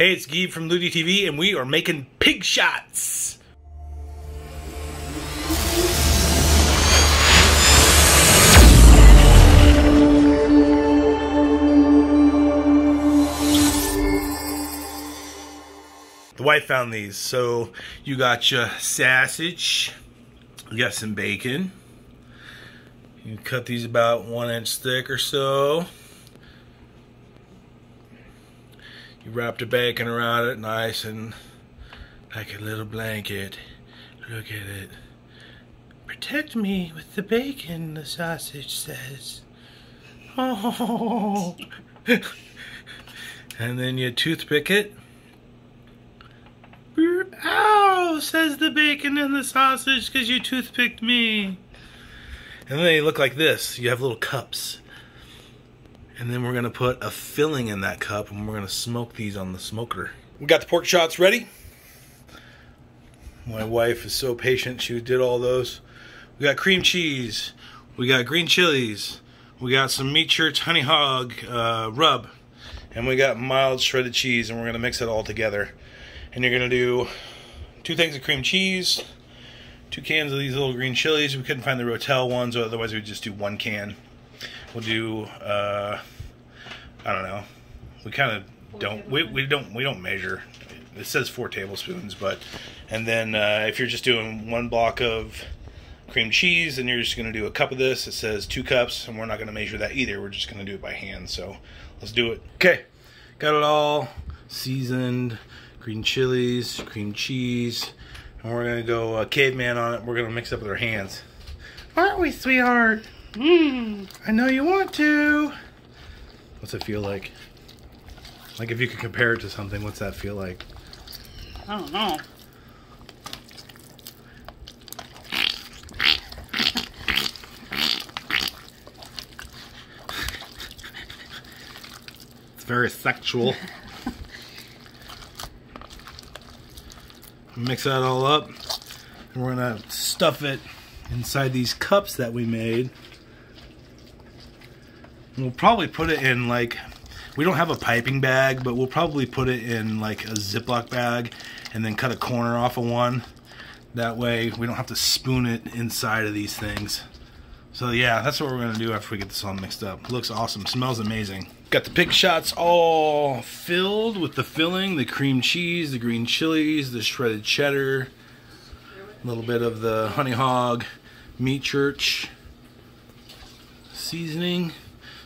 Hey, it's Guy from Ludi TV, and we are making pig shots. The wife found these. So you got your sausage, you got some bacon. You cut these about 1 inch thick or so. You wrap the bacon around it nice and like a little blanket. Look at it. Protect me with the bacon, the sausage says. Oh. And then you toothpick it. Ow, says the bacon and the sausage because you toothpicked me. And then they look like this. You have little cups. And then we're going to put a filling in that cup and we're going to smoke these on the smoker. We got the pork chops ready. My wife is so patient. She did all those. We got cream cheese. We got green chilies. We got some meat church honey hog rub. And we got mild shredded cheese, and we're going to mix it all together. And you're going to do 2 things of cream cheese, 2 cans of these little green chilies. We couldn't find the Rotel ones, or otherwise we'd just do 1 can. We'll do, I don't know. We kind of don't, we don't measure. It says 4 tablespoons, but, and then if you're just doing 1 block of cream cheese, then you're just going to do a cup of this. It says 2 cups, and we're not going to measure that either. We're just going to do it by hand. So let's do it. Okay, got it all seasoned. Green chilies, cream cheese, and we're gonna go caveman on it. We're gonna mix it up with our hands. Aren't we, sweetheart? I know you want to. What's it feel like? Like if you could compare it to something, what's that feel like? I don't know. It's very sexual. Mix that all up, and we're gonna stuff it inside these cups that we made. And we'll probably put it in, like, we don't have a piping bag, but we'll probably put it in like a Ziploc bag and then cut a corner off of one. That way we don't have to spoon it inside of these things. So yeah, that's what we're gonna do after we get this all mixed up. It looks awesome, smells amazing. Got the pig shots all filled with the filling, the cream cheese, the green chilies, the shredded cheddar, a little bit of the honey hog meat church seasoning.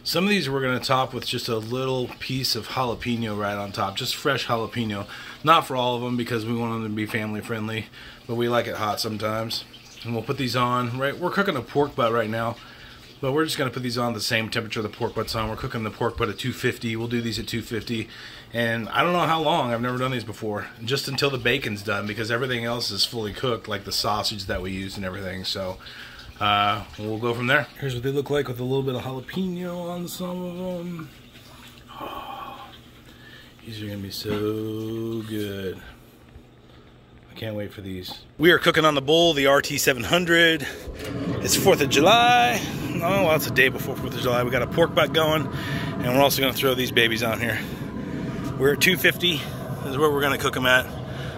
Some of these we're gonna top with just a little piece of jalapeno right on top, just fresh jalapeno. Not for all of them because we want them to be family friendly, but we like it hot sometimes. And we'll put these on, right? We're cooking a pork butt right now, but we're just gonna put these on the same temperature the pork butt's on. We're cooking the pork butt at 250. We'll do these at 250. And I don't know how long, I've never done these before, just until the bacon's done, because everything else is fully cooked, like the sausage that we used and everything. So we'll go from there. Here's what they look like with a little bit of jalapeno on some of them. Oh, these are gonna be so good. I can't wait for these. We are cooking on the bull, the RT700. It's 4th of July. Oh, well, it's a day before 4th of July. We got a pork butt going, and we're also gonna throw these babies on here. We're at 250. This is where we're gonna cook them at.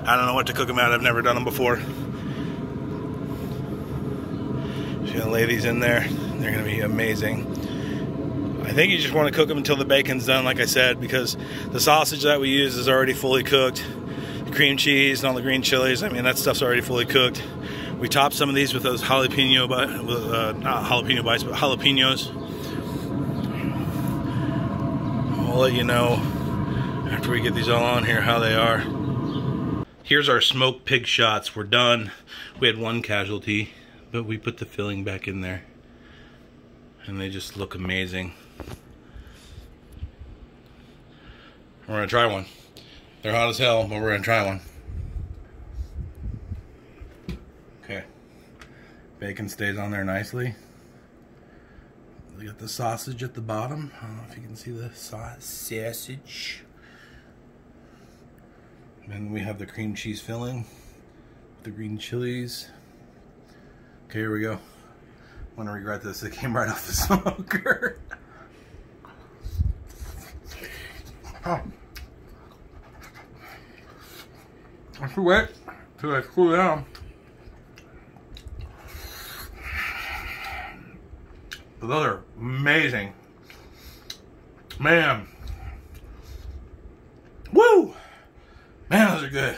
I don't know what to cook them at. I've never done them before. Just gonna lay these in there. They're gonna be amazing. I think you just wanna cook them until the bacon's done, like I said, because the sausage that we use is already fully cooked. The cream cheese and all the green chilies, I mean, that stuff's already fully cooked. We topped some of these with those jalapeno, not jalapeno bites, but jalapenos. I'll let you know after we get these all on here how they are. Here's our smoked pig shots. We're done. We had 1 casualty, but we put the filling back in there. And they just look amazing. We're gonna try one. They're hot as hell, but we're gonna try one. Okay. Bacon stays on there nicely. We got the sausage at the bottom. I don't know if you can see the sausage. And then we have the cream cheese filling, the green chilies. Okay, here we go. I'm gonna regret this. It came right off the smoker. Oh. I should wait till I cool down. But those are amazing. Man. Woo! Man, those are good.